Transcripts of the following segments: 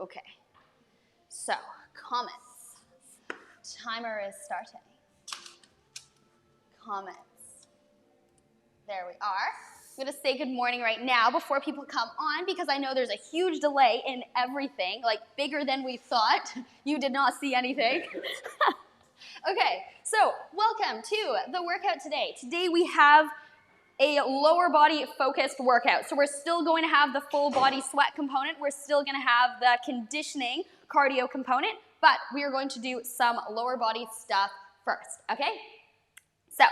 Okay. So, comments. Timer is starting. Comments. There we are. I'm going to say good morning right now before people come on because I know there's a huge delay in everything, like bigger than we thought. You did not see anything. Okay, so welcome to the workout today. Today we have a lower body focused workout. So we're still going to have the full body sweat component. We're still going to have the conditioning cardio component, but we are going to do some lower body stuff first, okay? So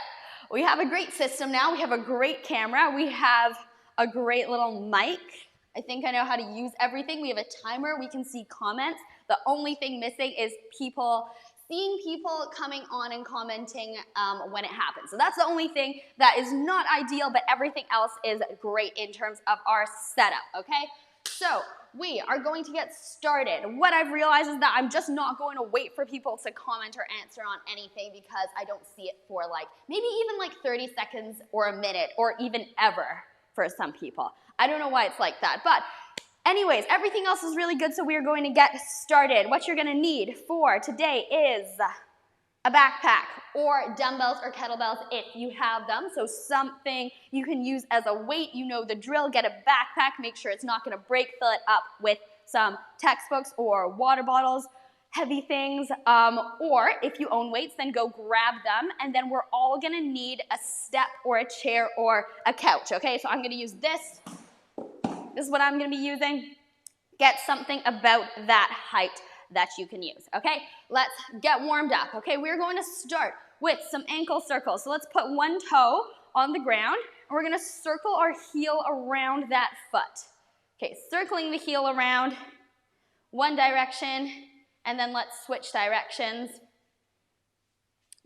we have a great system now. We have a great camera. We have a great little mic. I think I know how to use everything. We have a timer. We can see comments. The only thing missing is seeing people coming on and commenting when it happens. So that's the only thing that is not ideal, but everything else is great in terms of our setup, okay? So we are going to get started. What I've realized is that I'm just not going to wait for people to comment or answer on anything because I don't see it for maybe even 30 seconds or a minute or even ever for some people. I don't know why it's like that, but anyways, everything else is really good, so we are going to get started. What you're going to need for today is a backpack or dumbbells or kettlebells if you have them. So something you can use as a weight. You know the drill. Get a backpack. Make sure it's not going to break. Fill it up with some textbooks or water bottles, heavy things. Or if you own weights, then go grab them. And then we're all going to need a step or a chair or a couch. Okay, so I'm going to use this. This is what I'm going to be using. Get something about that height that you can use, okay? Let's get warmed up, okay? We're going to start with some ankle circles. So let's put one toe on the ground, and we're going to circle our heel around that foot. Okay, circling the heel around one direction, and then let's switch directions.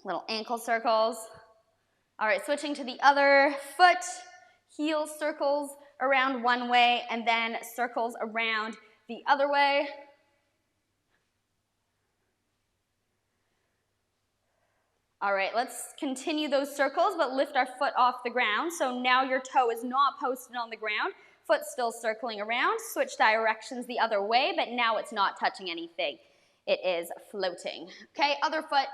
Little ankle circles. All right, switching to the other foot, heel circles around one way, and then circles around the other way. All right, let's continue those circles, but lift our foot off the ground. So now your toe is not posted on the ground. Foot still circling around. Switch directions the other way, but now it's not touching anything. It is floating. Okay, other foot,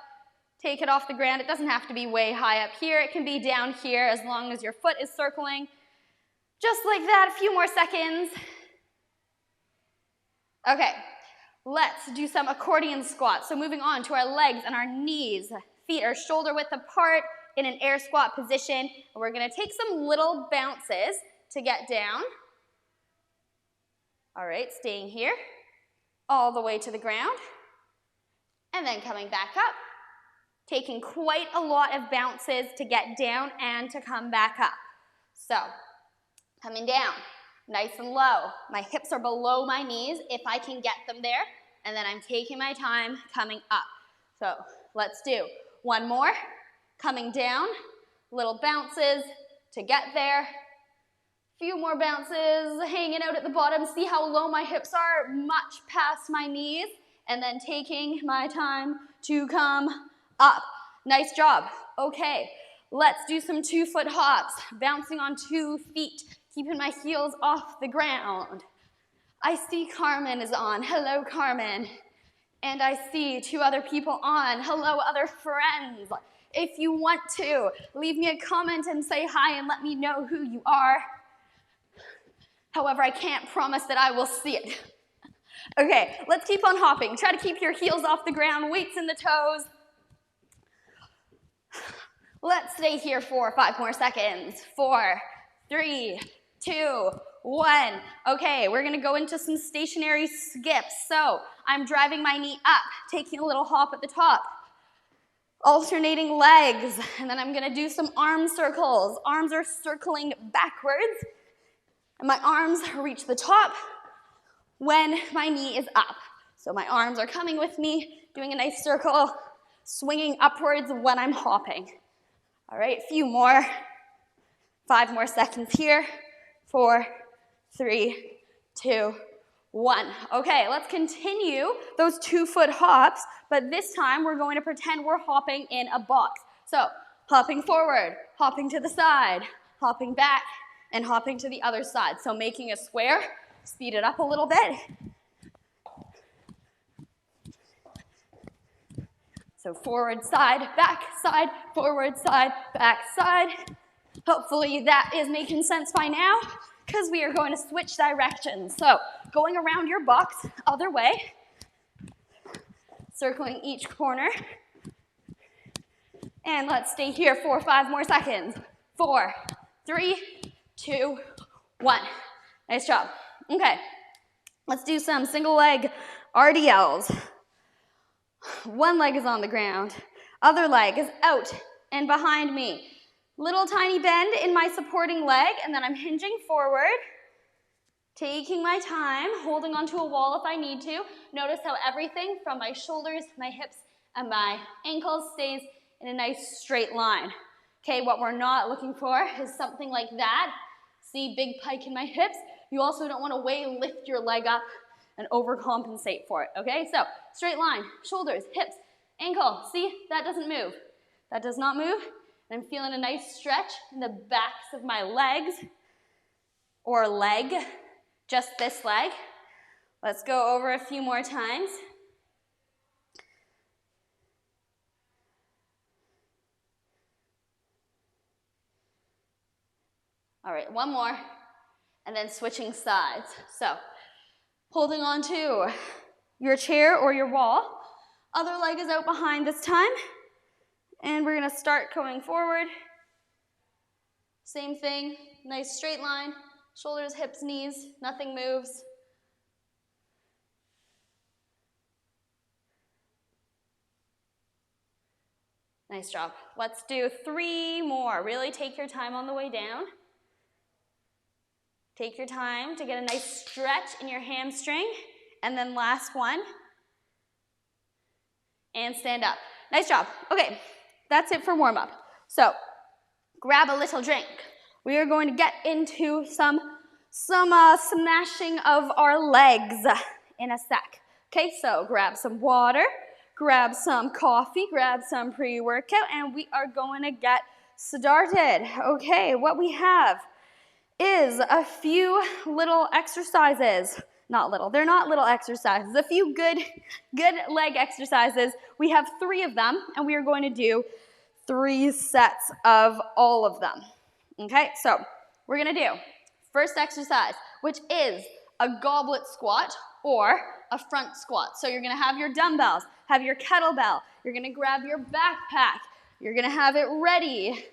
take it off the ground. It doesn't have to be way high up here. It can be down here as long as your foot is circling. Just like that, a few more seconds. Okay, let's do some accordion squats. So moving on to our legs and our knees. Feet are shoulder width apart in an air squat position. And we're going to take some little bounces to get down. All right, staying here. All the way to the ground. And then coming back up. Taking quite a lot of bounces to get down and to come back up. So, coming down, nice and low. My hips are below my knees if I can get them there. And then I'm taking my time coming up. So let's do one more. Coming down, little bounces to get there. Few more bounces, hanging out at the bottom. See how low my hips are, much past my knees. And then taking my time to come up. Nice job. Okay, let's do some 2-foot hops. Bouncing on 2 feet. Keeping my heels off the ground. I see Carmen is on. Hello, Carmen. And I see 2 other people on. Hello, other friends. If you want to, leave me a comment and say hi and let me know who you are. However, I can't promise that I will see it. Okay, let's keep on hopping. Try to keep your heels off the ground, weights in the toes. Let's stay here for 5 more seconds. 4, 3, 2, 1. Okay, we're going to go into some stationary skips. So I'm driving my knee up, taking a little hop at the top, alternating legs, and then I'm going to do some arm circles. Arms are circling backwards, and my arms reach the top when my knee is up. So my arms are coming with me, doing a nice circle, swinging upwards when I'm hopping. All right, a few more. 5 more seconds here. 4, 3, 2, 1. Okay, let's continue those 2-foot hops, but this time we're going to pretend we're hopping in a box. So, hopping forward, hopping to the side, hopping back, and hopping to the other side. So making a square, speed it up a little bit. So forward, side, forward, side, back, side. Hopefully that is making sense by now, because we are going to switch directions. So going around your box, other way, circling each corner. And let's stay here for 5 more seconds. 4, 3, 2, 1. Nice job. Okay, let's do some single leg RDLs. One leg is on the ground, other leg is out and behind me. Little tiny bend in my supporting leg, and then I'm hinging forward, taking my time, holding onto a wall if I need to. Notice how everything from my shoulders, my hips, and my ankles stays in a nice straight line. Okay, what we're not looking for is something like that. See, big pike in my hips. You also don't want to lift your leg up and overcompensate for it, okay? So, straight line, shoulders, hips, ankle. See, that doesn't move. That does not move. And I'm feeling a nice stretch in the backs of my legs, or leg, just this leg. Let's go over a few more times. All right, one more, and then switching sides. So, holding on to your chair or your wall. Other leg is out behind this time. And we're gonna start going forward. Same thing, nice straight line. Shoulders, hips, knees, nothing moves. Nice job. Let's do 3 more. Really take your time on the way down. Take your time to get a nice stretch in your hamstring. And then last one. And stand up. Nice job. Okay, that's it for warm-up. So, grab a little drink. We are going to get into some smashing of our legs in a sec. Okay, so grab some water, grab some coffee, grab some pre-workout, and we are going to get started. Okay, what we have is a few little exercises. Not little, they're not little exercises. A few good leg exercises. We have 3 of them, and we are going to do 3 sets of all of them. Okay, so we're gonna do first exercise, which is a goblet squat or a front squat. So you're gonna have your dumbbells, have your kettlebell, you're gonna grab your backpack, you're gonna have it ready.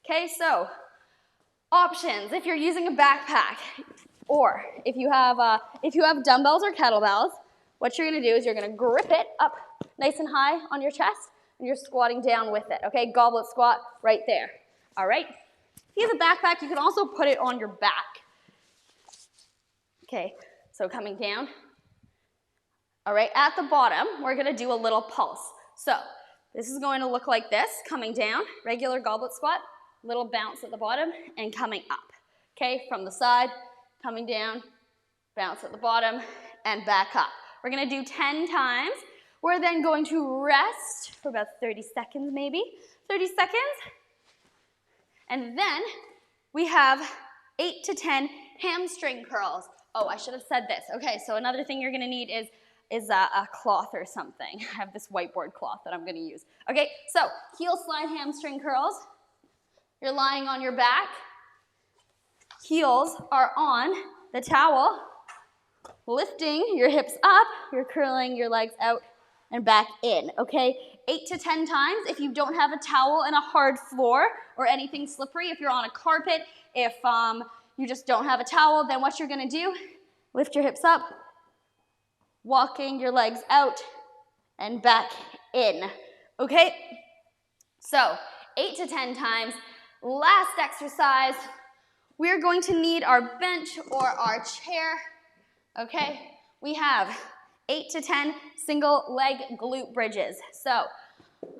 Okay, so options if you're using a backpack, or if you have dumbbells or kettlebells, what you're gonna do is you're gonna grip it up nice and high on your chest, and you're squatting down with it, okay? Goblet squat right there, all right? If you have a backpack, you can also put it on your back. Okay, so coming down. All right, at the bottom, we're gonna do a little pulse. So this is going to look like this, coming down, regular goblet squat, little bounce at the bottom, and coming up. Okay, from the side, coming down, bounce at the bottom, and back up. We're gonna do 10 times. We're then going to rest for about 30 seconds maybe. 30 seconds. And then we have 8 to 10 hamstring curls. Oh, I should have said this. Okay, so another thing you're gonna need is a cloth or something. I have this whiteboard cloth that I'm gonna use. Okay, so heel slide hamstring curls. You're lying on your back. Heels are on the towel. Lifting your hips up, you're curling your legs out and back in, okay? 8 to 10 times. If you don't have a towel and a hard floor or anything slippery, if you're on a carpet, if you just don't have a towel, then what you're gonna do, lift your hips up, walking your legs out and back in, okay? So 8 to 10 times. Last exercise, we're going to need our bench or our chair, okay? We have 8 to 10 single leg glute bridges. So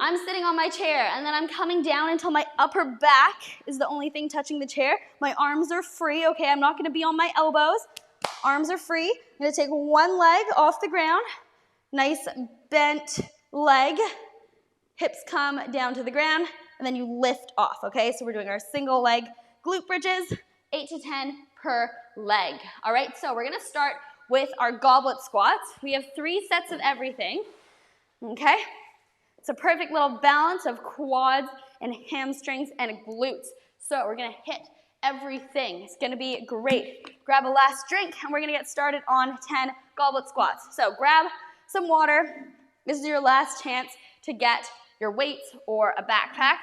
I'm sitting on my chair and then I'm coming down until my upper back is the only thing touching the chair. My arms are free, okay? I'm not gonna be on my elbows. Arms are free. I'm gonna take one leg off the ground. Nice bent leg. Hips come down to the ground and then you lift off, okay? So we're doing our single leg glute bridges, 8 to 10 per leg. All right, so we're gonna start with our goblet squats. We have 3 sets of everything, okay? It's a perfect little balance of quads and hamstrings and glutes. So we're gonna hit everything. It's gonna be great. Grab a last drink and we're gonna get started on 10 goblet squats. So grab some water. This is your last chance to get your weights or a backpack.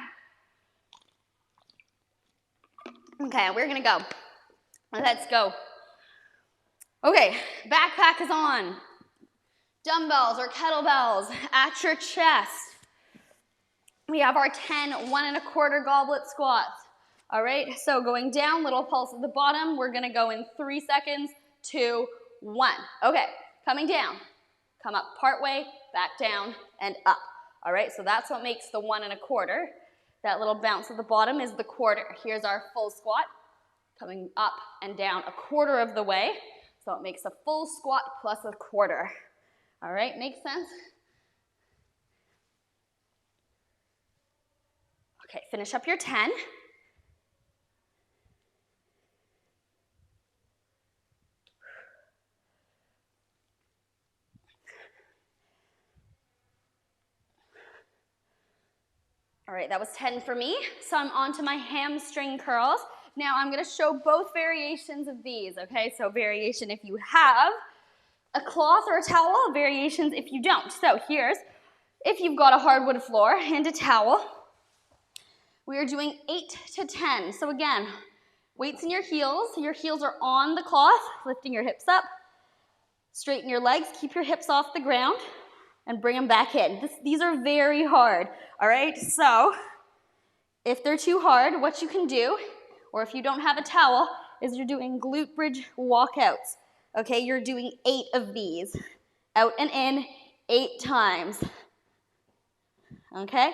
Okay, we're gonna go. Let's go. Okay, backpack is on. Dumbbells or kettlebells at your chest. We have our 10 1 1/4 goblet squats. All right, so going down, little pulse at the bottom. We're gonna go in 3 seconds, 2, 1. Okay, coming down. Come up partway, back down, and up. All right, so that's what makes the 1 1/4. That little bounce at the bottom is the quarter. Here's our full squat, coming up and down a quarter of the way. So it makes a full squat plus a quarter. All right, makes sense? Okay, finish up your 10. All right, that was 10 for me. So I'm on to my hamstring curls. Now I'm gonna show both variations of these, okay? So variation if you have a cloth or a towel, variations if you don't. So here's, if you've got a hardwood floor and a towel, we are doing 8 to 10. So again, weights in your heels are on the cloth, lifting your hips up, straighten your legs, keep your hips off the ground, and bring them back in. These are very hard, all right? So if they're too hard, what you can do, or if you don't have a towel, is you're doing glute bridge walkouts. Okay, you're doing 8 of these, out and in 8 times. Okay?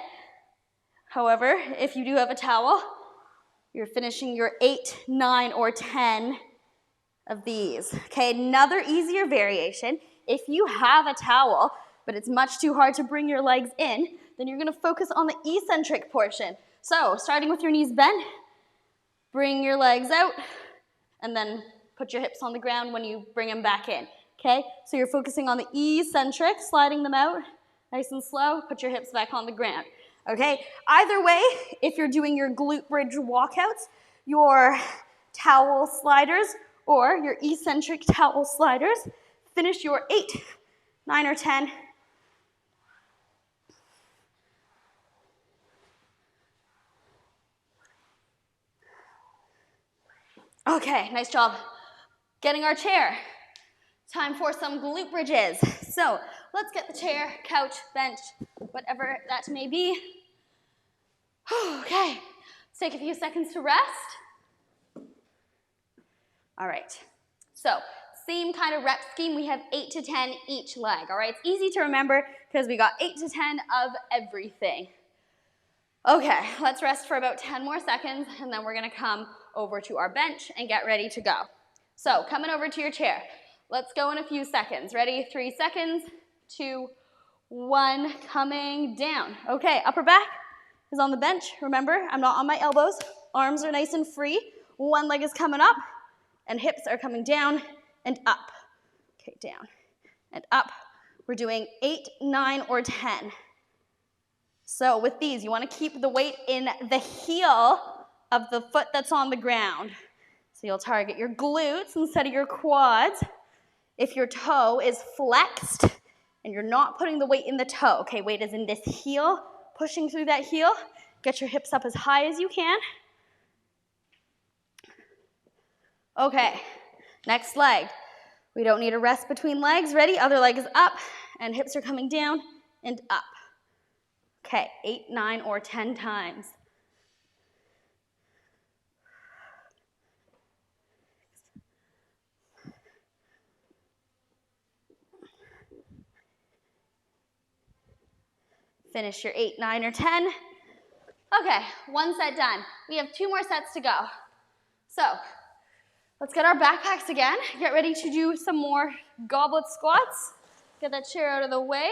However, if you do have a towel, you're finishing your 8, 9, or 10 of these. Okay, another easier variation, if you have a towel, but it's much too hard to bring your legs in, then you're gonna focus on the eccentric portion. So, starting with your knees bent, bring your legs out, and then put your hips on the ground when you bring them back in, okay? So you're focusing on the eccentric, sliding them out, nice and slow, put your hips back on the ground, okay? Either way, if you're doing your glute bridge walkouts, your towel sliders, or your eccentric towel sliders, finish your 8, 9, or 10. Okay, nice job. Getting our chair. Time for some glute bridges. So let's get the chair, couch, bench, whatever that may be. Okay, let's take a few seconds to rest. All right, so same kind of rep scheme. We have 8 to 10 each leg, all right? It's easy to remember because we got 8 to 10 of everything. Okay, let's rest for about 10 more seconds, and then we're gonna come over to our bench and get ready to go. So coming over to your chair. Let's go in a few seconds. Ready? 3 seconds, 2, 1, coming down. Okay, upper back is on the bench. Remember, I'm not on my elbows. Arms are nice and free. One leg is coming up, and hips are coming down and up. Okay, down and up. We're doing 8, 9, or 10. So with these, you want to keep the weight in the heel of the foot that's on the ground. So you'll target your glutes instead of your quads. If your toe is flexed and you're not putting the weight in the toe, okay, weight is in this heel, pushing through that heel, get your hips up as high as you can. Okay, next leg. We don't need a rest between legs. Ready? Other leg is up, and hips are coming down and up. Okay, 8, 9, or 10 times. Finish your 8, 9, or 10. Okay, one set done. We have 2 more sets to go. So, let's get our backpacks again. Get ready to do some more goblet squats. Get that chair out of the way.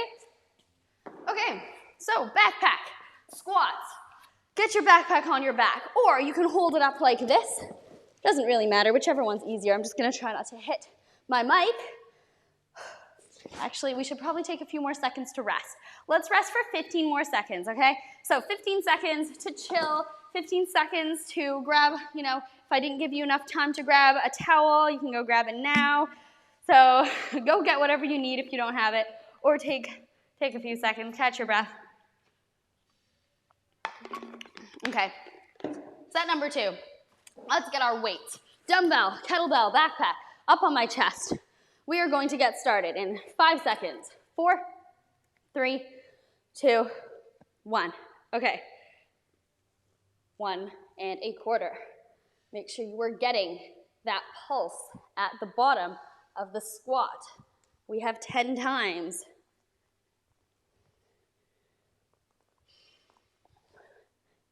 Okay, so backpack, squats. Get your backpack on your back, or you can hold it up like this. Doesn't really matter, whichever one's easier. I'm just gonna try not to hit my mic. Actually, we should probably take a few more seconds to rest. Let's rest for 15 more seconds, okay? So 15 seconds to chill, 15 seconds to grab, if I didn't give you enough time to grab a towel, you can go grab it now. So go get whatever you need if you don't have it, or take a few seconds, catch your breath. Okay, set number 2. Let's get our weights. Dumbbell, kettlebell, backpack, up on my chest. We are going to get started in 5 seconds. 4, 3, 2, 1. Okay. 1 1/4. Make sure you are getting that pulse at the bottom of the squat. We have 10 times.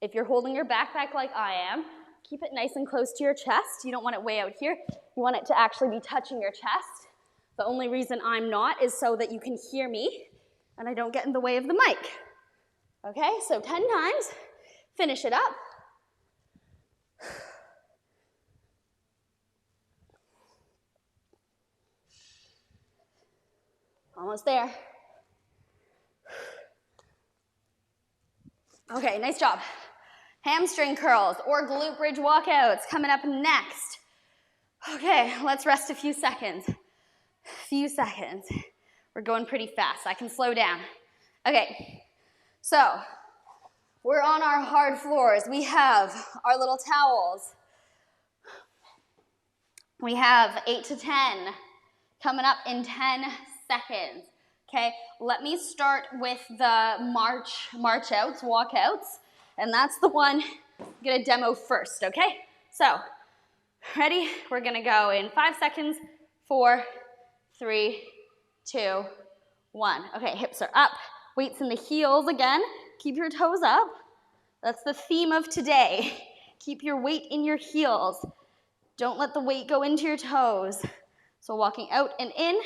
If you're holding your backpack like I am, keep it nice and close to your chest. You don't want it way out here. You want it to actually be touching your chest. The only reason I'm not is so that you can hear me and I don't get in the way of the mic. Okay, so 10 times. Finish it up. Almost there. Okay, nice job. Hamstring curls or glute bridge walkouts coming up next. Okay, let's rest a few seconds. We're going pretty fast. I can slow down. Okay, so we're on our hard floors. We have our little towels. We have 8 to 10 coming up in 10 seconds. Okay, let me start with the march outs, walkouts, and that's the one I'm gonna demo first, okay? So, ready? We're gonna go in 5 seconds, 4, 3, 2, 1. Okay, hips are up, weights in the heels again. Keep your toes up. That's the theme of today. Keep your weight in your heels. Don't let the weight go into your toes. So walking out and in,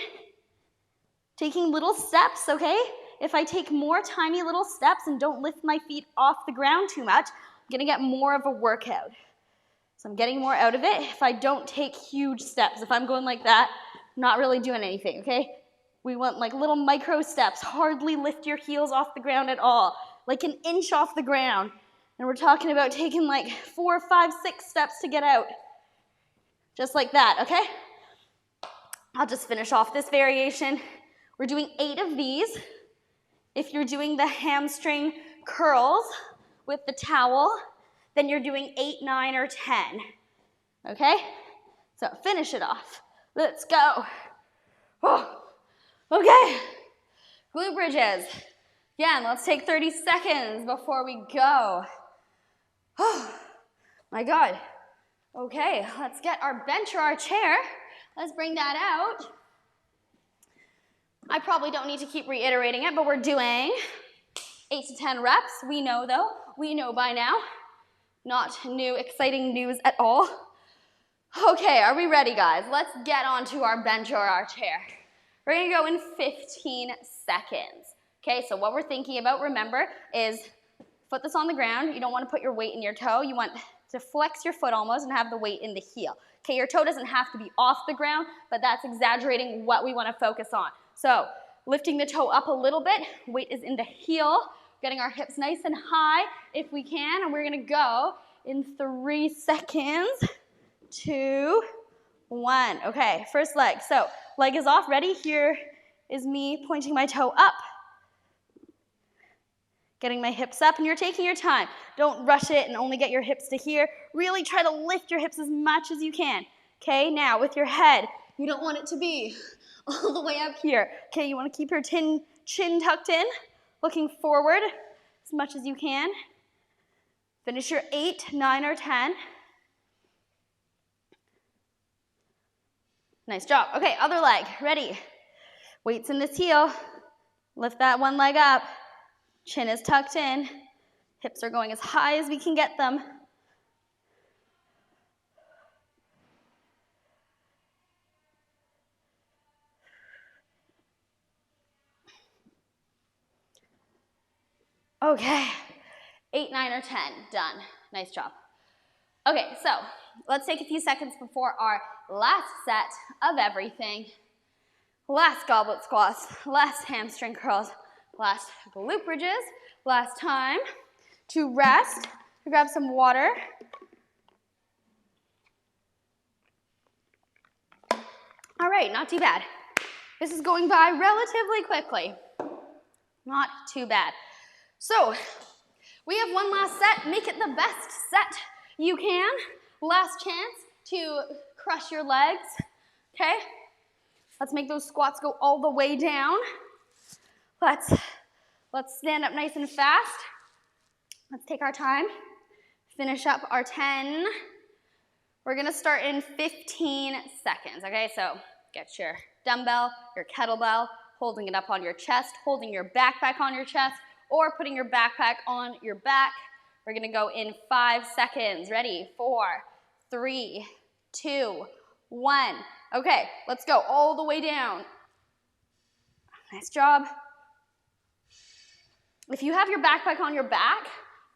taking little steps, okay? If I take more tiny little steps and don't lift my feet off the ground too much, I'm gonna get more of a workout. So I'm getting more out of it if I don't take huge steps. If I'm going like that, I'm not really doing anything, okay? We want like little micro steps. Hardly lift your heels off the ground at all. Like an inch off the ground. And we're talking about taking like 4, 5, 6 steps to get out. Just like that, okay? I'll just finish off this variation. We're doing 8 of these. If you're doing the hamstring curls with the towel, then you're doing 8, 9, or 10. Okay? So finish it off. Let's go. Oh. Okay. Glute bridges. Again, let's take 30 seconds before we go. Oh, my God. Okay, let's get our bench or our chair. Let's bring that out. I probably don't need to keep reiterating it, but we're doing 8 to 10 reps. We know though, we know by now. Not new, exciting news at all. Okay, are we ready, guys? Let's get onto our bench or our chair. We're gonna go in 15 seconds. Okay, so what we're thinking about, remember, is foot that's on the ground. You don't want to put your weight in your toe. You want to flex your foot almost and have the weight in the heel. Okay, your toe doesn't have to be off the ground, but that's exaggerating what we want to focus on. So lifting the toe up a little bit, weight is in the heel, getting our hips nice and high if we can, and we're gonna go in 3 seconds, 2, 1. Okay, first leg. So leg is off, ready? Here is me pointing my toe up. Getting my hips up, and you're taking your time. Don't rush it and only get your hips to here. Really try to lift your hips as much as you can. Okay, now with your head, you don't want it to be all the way up here. Okay, you want to keep your chin tucked in, looking forward as much as you can. Finish your 8, 9, or 10. Nice job. Okay, other leg, ready. Weights in this heel. Lift that one leg up. Chin is tucked in. Hips are going as high as we can get them. Okay, 8, 9, or 10, done. Nice job. Okay, so let's take a few seconds before our last set of everything. Last goblet squats, last hamstring curls, last glute bridges, last time to rest, to grab some water. All right, not too bad. This is going by relatively quickly. Not too bad. So, we have one last set. Make it the best set you can. Last chance to crush your legs, okay? Let's make those squats go all the way down. Let's stand up nice and fast. Let's take our time. Finish up our 10. We're gonna start in 15 seconds, okay? So get your dumbbell, your kettlebell, holding it up on your chest, holding your backpack on your chest, or putting your backpack on your back. We're gonna go in 5 seconds. Ready? 4, 3, 2, 1. Okay, let's go all the way down. Nice job. If you have your backpack on your back,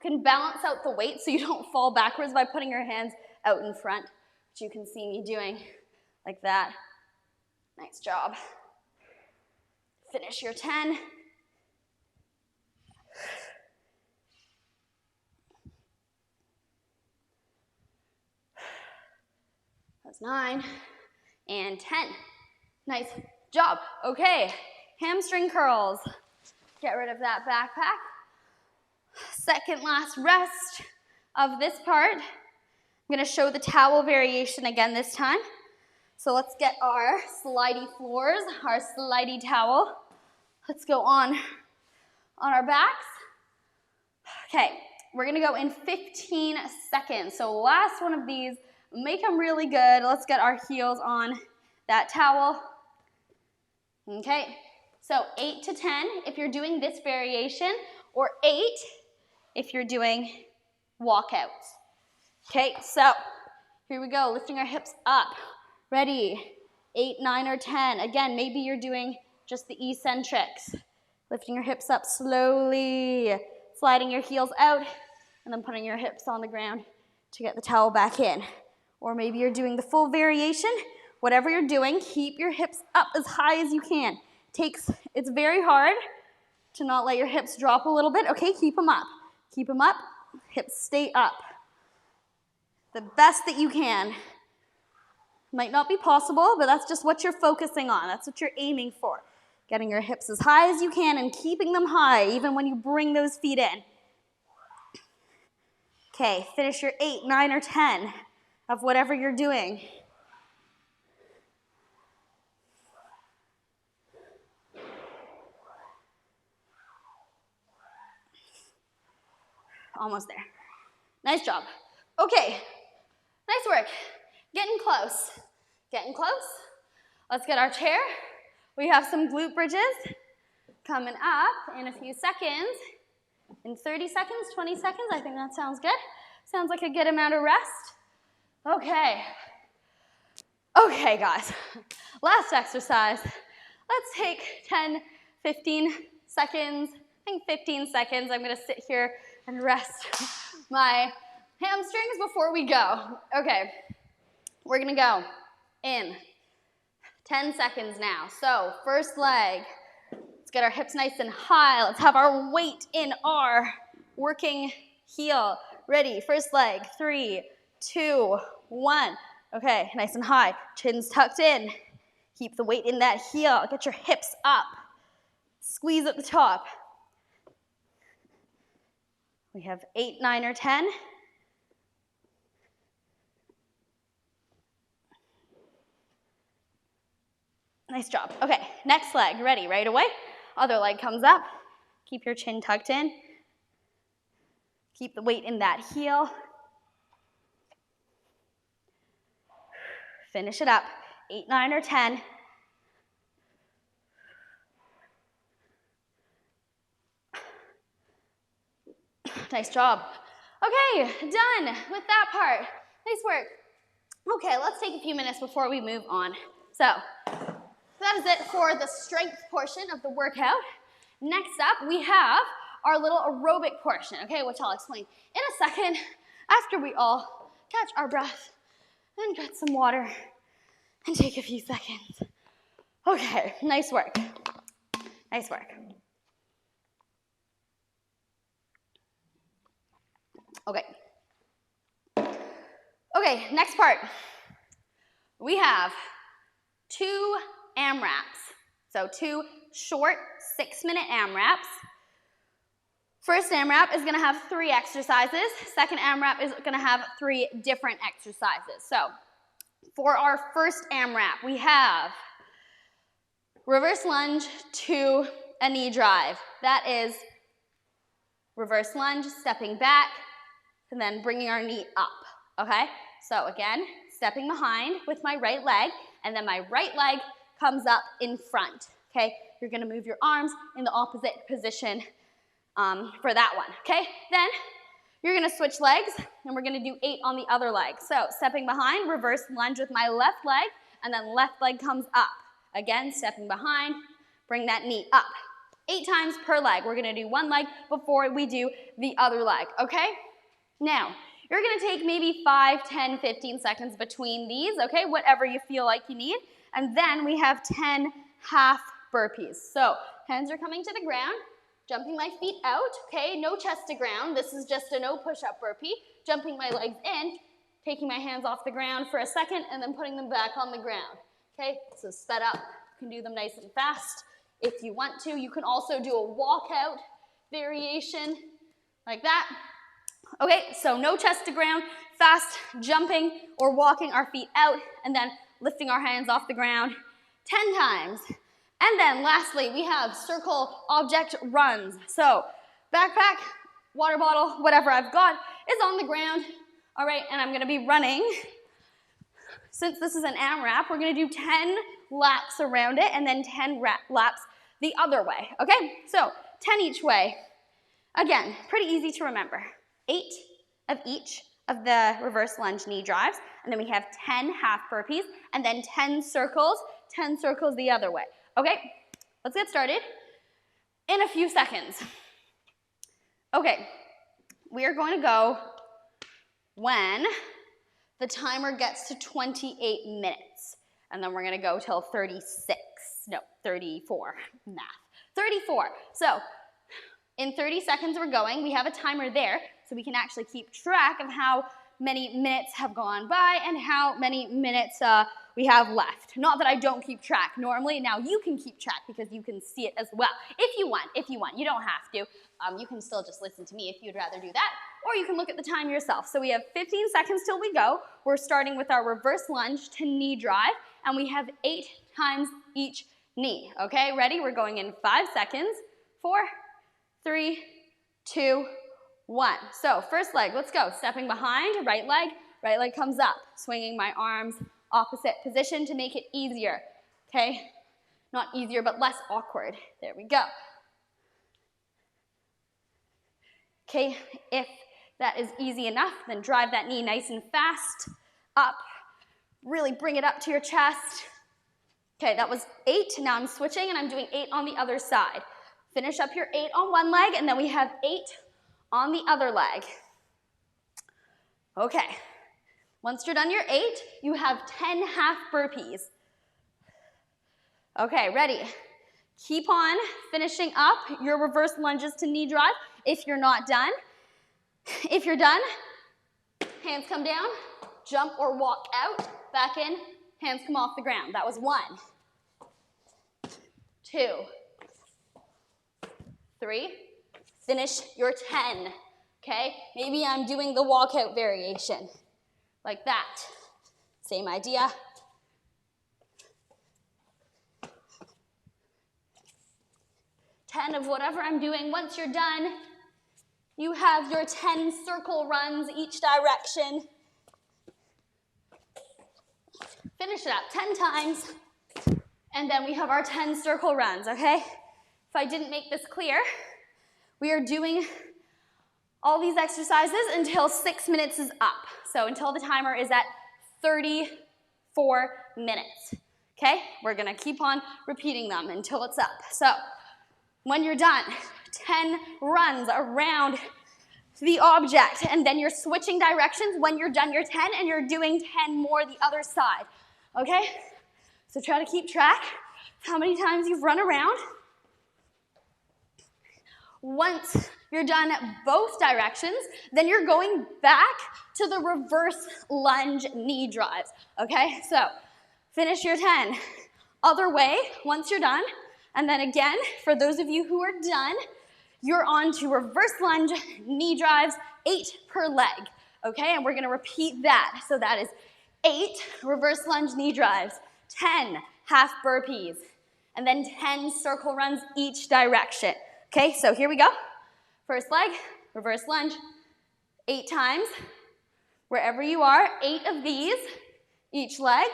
you can balance out the weight so you don't fall backwards by putting your hands out in front, which you can see me doing like that. Nice job. Finish your 10. That's 9 and 10. Nice job. Okay, hamstring curls. Get rid of that backpack. Second last rest of this part. I'm gonna show the towel variation again this time. So let's get our slidey floors, our slidey towel. Let's go on our backs. Okay, we're gonna go in 15 seconds. So last one of these, make them really good. Let's get our heels on that towel. Okay, so 8 to 10 if you're doing this variation, or 8 if you're doing walkouts. Okay, so here we go, lifting our hips up. Ready, 8, 9, or 10. Again, maybe you're doing just the eccentrics. Lifting your hips up slowly, sliding your heels out, and then putting your hips on the ground to get the towel back in. Or maybe you're doing the full variation. Whatever you're doing, keep your hips up as high as you can. It's very hard to not let your hips drop a little bit. Okay, keep them up. Keep them up, hips stay up. The best that you can. Might not be possible, but that's just what you're focusing on. That's what you're aiming for. Getting your hips as high as you can and keeping them high, even when you bring those feet in. Okay, finish your 8, 9, or 10 of whatever you're doing. Almost there. Nice job. Okay, nice work. Getting close. Getting close. Let's get our chair. We have some glute bridges coming up in a few seconds. In 30 seconds, 20 seconds, I think that sounds good. Sounds like a good amount of rest. Okay. Okay, guys. Last exercise. Let's take 10, 15 seconds. I think 15 seconds. I'm gonna sit here and rest my hamstrings before we go. Okay, we're gonna go in 10 seconds now. So first leg, let's get our hips nice and high. Let's have our weight in our working heel. Ready, first leg, 3, 2, 1. Okay, nice and high, chin's tucked in. Keep the weight in that heel, get your hips up. Squeeze at the top. We have 8, 9, or 10. Nice job. Okay, next leg, ready, right away. Other leg comes up. Keep your chin tucked in. Keep the weight in that heel. Finish it up. 8, 9, or 10. Nice job. Okay, done with that part. Nice work. Okay, let's take a few minutes before we move on. So, that is it for the strength portion of the workout. Next up, we have our little aerobic portion, okay, which I'll explain in a second after we all catch our breath and get some water and take a few seconds Okay, nice work. Nice work. Okay. Okay, next part. We have 2 AMRAPs. So 2 short 6-minute AMRAPs. First AMRAP is gonna have 3 exercises. Second AMRAP is gonna have 3 different exercises. So for our first AMRAP, we have reverse lunge to a knee drive. That is reverse lunge, stepping back, and then bringing our knee up, okay? So again, stepping behind with my right leg, and then my right leg comes up in front, okay? You're gonna move your arms in the opposite position for that one, okay? Then you're gonna switch legs, and we're gonna do 8 on the other leg. So stepping behind, reverse lunge with my left leg, and then left leg comes up. Again, stepping behind, bring that knee up. 8 times per leg. We're gonna do one leg before we do the other leg, okay? Now, you're gonna take maybe 5, 10, 15 seconds between these, okay? Whatever you feel like you need. And then we have 10 half burpees. So, hands are coming to the ground, jumping my feet out, okay? No chest to ground. This is just a no push-up burpee. Jumping my legs in, taking my hands off the ground for a second, and then putting them back on the ground, okay? So sped up. You can do them nice and fast if you want to. You can also do a walkout variation like that. Okay, so no chest to ground, fast jumping or walking our feet out, and then lifting our hands off the ground 10 times. And then lastly, we have circle object runs. So backpack, water bottle, whatever I've got is on the ground. All right, and I'm gonna be running. Since this is an AMRAP, we're gonna do 10 laps around it and then 10 laps the other way, okay? So 10 each way. Again, pretty easy to remember. 8 of each of the reverse lunge knee drives, and then we have 10 half burpees, and then 10 circles the other way. Okay, let's get started in a few seconds. Okay, we are going to go when the timer gets to 28 minutes, and then we're gonna go till 34, math. 34, so in 30 seconds we're going. We have a timer there, so we can actually keep track of how many minutes have gone by and how many minutes we have left. Not that I don't keep track normally. Now you can keep track because you can see it as well. If you want. You don't have to. You can still just listen to me if you'd rather do that, or you can look at the time yourself. So we have 15 seconds till we go. We're starting with our reverse lunge to knee drive, and we have 8 times each knee. Okay, ready? We're going in 5 seconds. 4, 3, 2, 1. So first leg, let's go. Stepping behind, right leg comes up. Swinging my arms opposite position to make it easier, okay? Not easier, but less awkward. There we go. Okay, if that is easy enough, then drive that knee nice and fast up. Really bring it up to your chest. Okay, that was 8. Now I'm switching and I'm doing 8 on the other side. Finish up your 8 on one leg, and then we have 8 on the other leg. Okay, once you're done your 8, you have 10 half burpees. Okay, ready? Keep on finishing up your reverse lunges to knee drive if you're not done. If you're done, hands come down, jump or walk out, back in, hands come off the ground. That was 1, 2, 3, finish your 10, okay? Maybe I'm doing the walkout variation, like that. Same idea. Ten of whatever I'm doing. Once you're done, you have your 10 circle runs each direction. Finish it up 10 times, and then we have our 10 circle runs, okay? If I didn't make this clear, we are doing all these exercises until 6 minutes is up. So until the timer is at 34 minutes, okay? We're gonna keep on repeating them until it's up. So when you're done, 10 runs around the object, and then you're switching directions. When you're done your 10, and you're doing 10 more the other side, okay? So try to keep track. how many times you've run around. Once you're done both directions, then you're going back to the reverse lunge knee drives, okay? So finish your 10. Other way, once you're done, and then again, for those of you who are done, you're on to reverse lunge knee drives, 8 per leg, okay? And we're gonna repeat that. So that is 8 reverse lunge knee drives, 10 half burpees, and then 10 circle runs each direction. Okay, so here we go. First leg, reverse lunge, 8 times. Wherever you are, 8 of these each leg,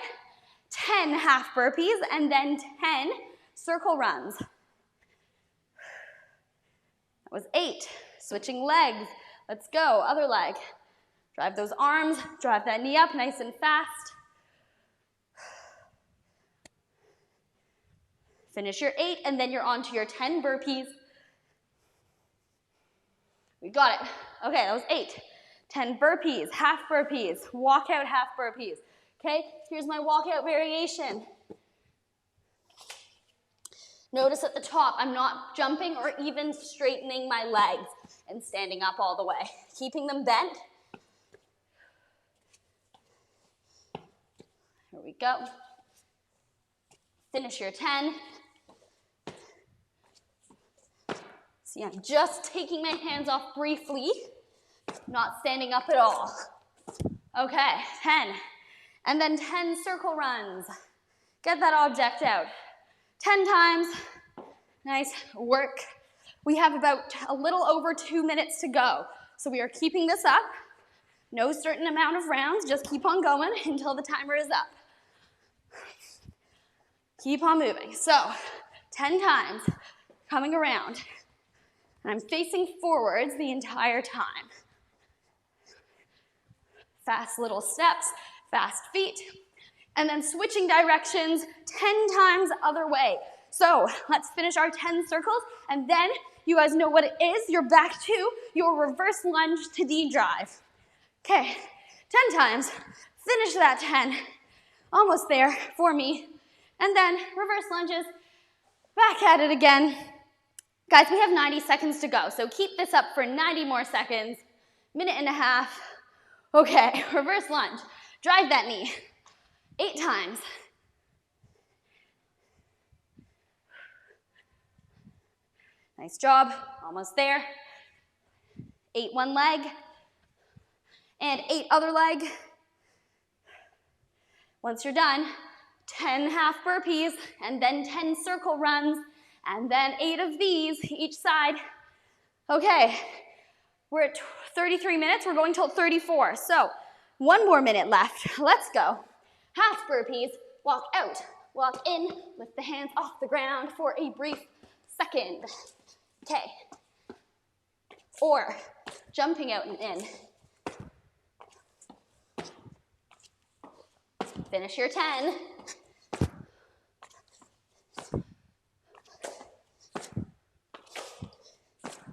10 half burpees, and then 10 circle runs. That was 8. Switching legs. Let's go, other leg. Drive those arms, drive that knee up nice and fast. Finish your 8, and then you're on to your 10 burpees. We got it. Okay, that was 8. 10 burpees, half burpees, walkout half burpees. Okay, here's my walkout variation. Notice at the top, I'm not jumping or even straightening my legs and standing up all the way. Keeping them bent. Here we go. Finish your 10. See, I'm just taking my hands off briefly, not standing up at all. Okay, 10. And then 10 circle runs. Get that object out. 10 times. Nice work. We have about a little over 2 minutes to go. So we are keeping this up. No certain amount of rounds, just keep on going until the timer is up. Keep on moving. So, 10 times, coming around. And I'm facing forwards the entire time. Fast little steps, fast feet. And then switching directions 10 times other way. So let's finish our 10 circles, and then you guys know what it is. You're back to your reverse lunge to D drive. Okay, 10 times. Finish that 10. Almost there for me. And then reverse lunges. Back at it again. Guys, we have 90 seconds to go, so keep this up for 90 more seconds. Minute and a half. Okay, reverse lunge. Drive that knee. 8 times. Nice job. Almost there. 8 one leg. And 8 other leg. Once you're done, 10 half burpees, and then 10 circle runs, and then 8 of these each side. Okay, we're at 33 minutes. We're going till 34. So 1 more minute left. Let's go. Half burpees, walk out, walk in, lift the hands off the ground for a brief second. Okay. Or jumping out and in. Finish your 10.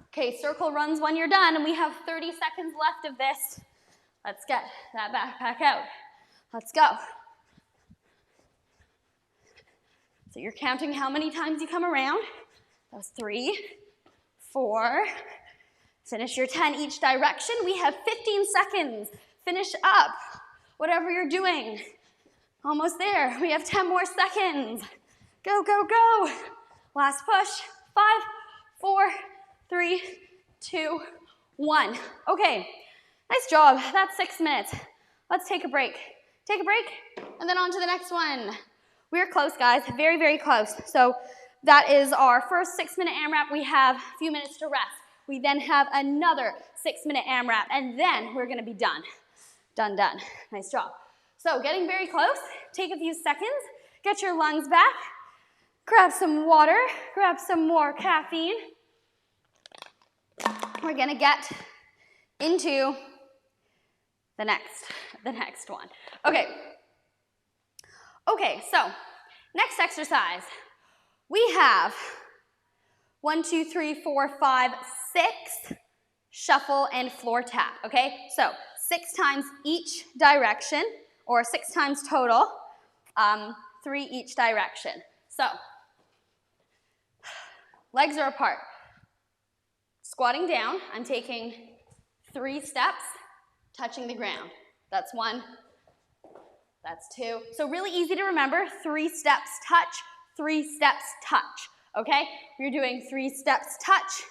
Okay, circle runs when you're done, and we have 30 seconds left of this. Let's get that backpack out. Let's go. So you're counting how many times you come around. That was 3, 4. Finish your 10 each direction. We have 15 seconds. Finish up whatever you're doing. Almost there. We have 10 more seconds. Go, go, go. Last push. 5, 4, 3, 2, 1. Okay, nice job. That's 6 minutes. Let's take a break. Take a break, and then on to the next one. We're close, guys. Very, very close. So that is our first 6-minute AMRAP. We have a few minutes to rest. We then have another 6-minute AMRAP, and then we're going to be done. Done, done. Nice job. So getting very close. Take a few seconds. Get your lungs back. Grab some water. Grab some more caffeine. We're going to get into the next one. Okay. Okay, so next exercise. We have 1, 2, 3, 4, 5, 6 shuffle and floor tap, okay? So 6 times each direction, or 6 times total, 3 each direction. So Legs are apart. Squatting down, I'm taking 3 steps, touching the ground. That's 1, that's 2. So really easy to remember, 3 steps touch, 3 steps touch, okay? You're doing 3 steps touch,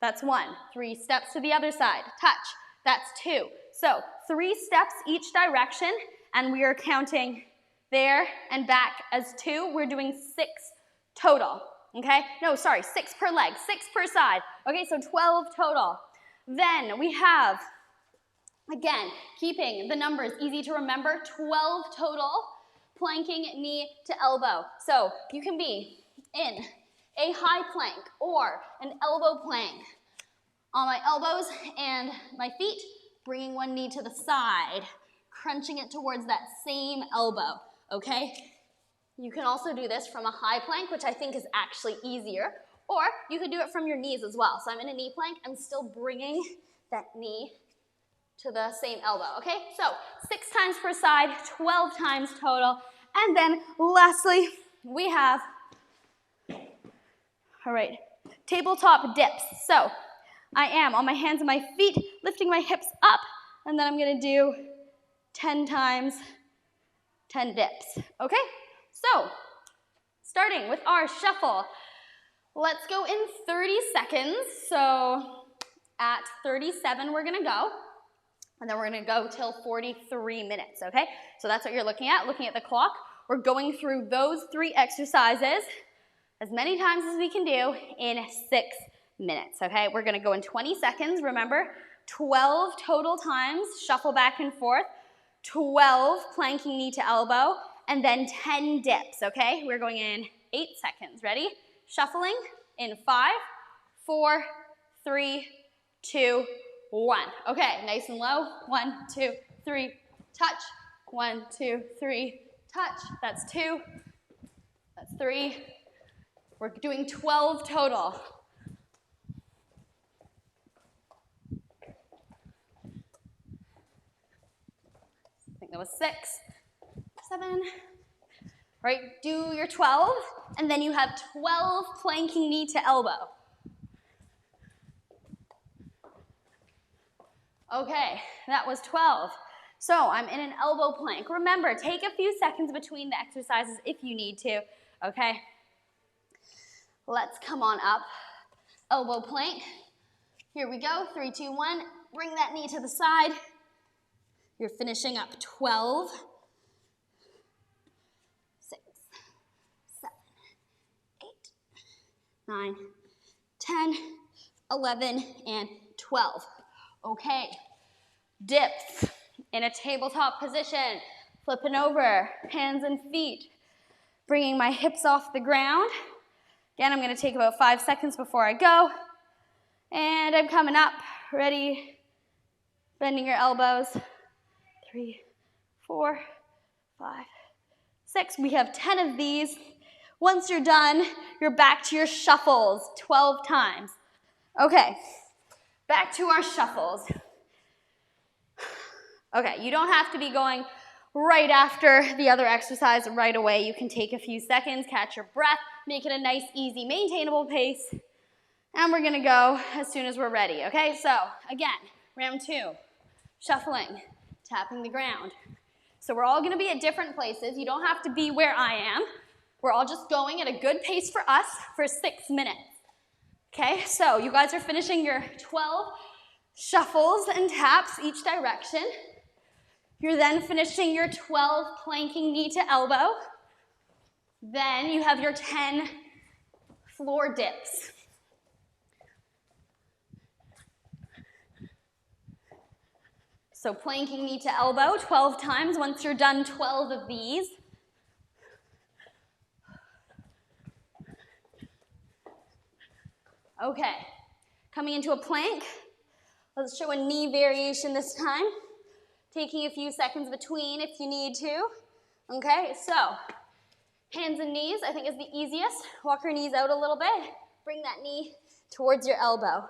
that's 1. 3 steps to the other side, touch, that's 2. So 3 steps each direction, and we are counting there and back as 2. We're doing 6 total, okay? No, sorry, 6 per leg, 6 per side. Okay, so 12 total. Then we have, again, keeping the numbers easy to remember, 12 total, planking knee to elbow. So you can be in a high plank or an elbow plank on my elbows and my feet, bringing one knee to the side, crunching it towards that same elbow, okay? You can also do this from a high plank, which I think is actually easier, or you could do it from your knees as well. So I'm in a knee plank, I'm still bringing that knee to the same elbow, okay? So 6 times per side, 12 times total. And then lastly, we have, all right, tabletop dips. So I am on my hands and my feet, lifting my hips up, and then I'm gonna do 10 times 10 dips, okay? So, starting with our shuffle, let's go in 30 seconds. So at 37, we're gonna go, and then we're gonna go till 43 minutes, okay? So that's what you're looking at the clock. We're going through those 3 exercises as many times as we can do in 6 minutes, okay? We're gonna go in 20 seconds, remember, 12 total times, shuffle back and forth, 12 planking knee to elbow, and then 10 dips, okay? We're going in 8 seconds. Ready? Shuffling in 5, 4, 3, 2, 1. Okay, nice and low. 1, 2, 3, touch. 1, 2, 3, touch. That's 2. That's 3. We're doing 12 total. I think that was 6. 7, right, do your 12, and then you have 12 planking knee to elbow. Okay, that was 12. So I'm in an elbow plank. Remember, take a few seconds between the exercises if you need to, okay? Let's come on up. Elbow plank. Here we go, 3, 2, 1. Bring that knee to the side. You're finishing up 12. 6, 7, 8, 9, 10, 11, and 12. Okay, dips in a tabletop position, flipping over, hands and feet, bringing my hips off the ground. Again, I'm gonna take about 5 seconds before I go, and I'm coming up, ready, bending your elbows, 3, 4, 5, 6. We have 10 of these. Once you're done, you're back to your shuffles 12 times. Okay, back to our shuffles. Okay, you don't have to be going right after the other exercise right away. You can take a few seconds, catch your breath, make it a nice, easy, maintainable pace, and we're gonna go as soon as we're ready, okay? So, again, round 2, shuffling, tapping the ground. So we're all gonna be at different places. You don't have to be where I am. We're all just going at a good pace for us for 6 minutes. Okay, so you guys are finishing your 12 shuffles and taps each direction. You're then finishing your 12 planking knee to elbow. Then you have your 10 floor dips. So planking knee to elbow 12 times. Once you're done 12 of these, okay, coming into a plank. Let's show a knee variation this time. Taking a few seconds between if you need to. Okay, so hands and knees I think is the easiest. Walk your knees out a little bit. Bring that knee towards your elbow.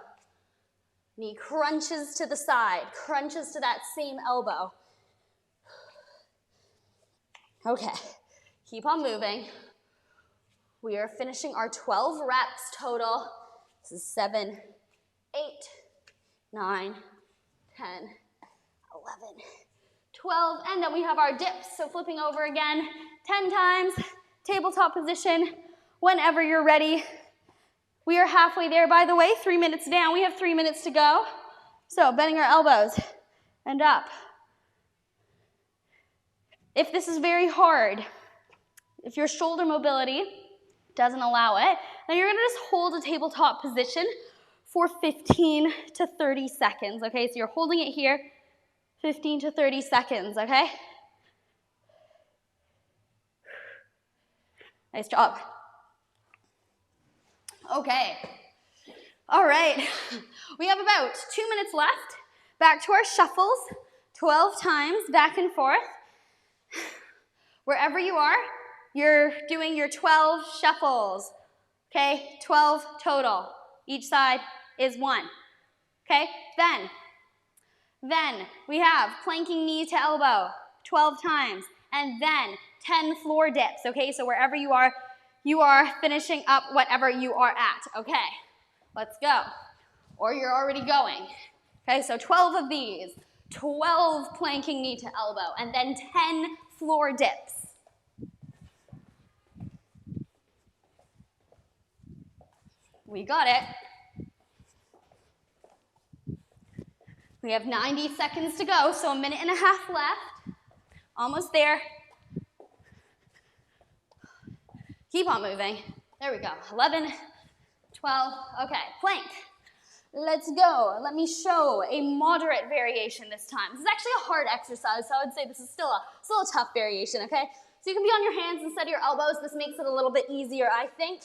Knee crunches to the side, crunches to that same elbow. Okay, keep on moving. We are finishing our 12 reps total. This is 7, 8, 9, 10, 11, 12, and then we have our dips. So flipping over again, 10 times, tabletop position, whenever you're ready. We are halfway there, by the way, 3 minutes down. We have 3 minutes to go. So bending our elbows and up. If this is very hard, if your shoulder mobility doesn't allow it, then you're gonna just hold a tabletop position for 15 to 30 seconds, okay? So you're holding it here, 15 to 30 seconds, okay? Nice job. Okay. All right. We have about 2 minutes left. Back to our shuffles, 12 times back and forth. Wherever you are, you're doing your 12 shuffles, okay? 12 total. Each side is 1, okay? Then we have planking knee to elbow, 12 times, and then 10 floor dips, okay? So wherever you are finishing up whatever you are at, okay? Let's go. Or you're already going. Okay, so 12 of these, 12 planking knee to elbow, and then 10 floor dips. We got it. We have 90 seconds to go, so a minute and a half left. Almost there. Keep on moving. There we go. 11, 12, okay, plank. Let's go. Let me show a moderate variation this time. This is actually a hard exercise, so I would say this is still a tough variation, okay? So you can be on your hands instead of your elbows. This makes it a little bit easier, I think.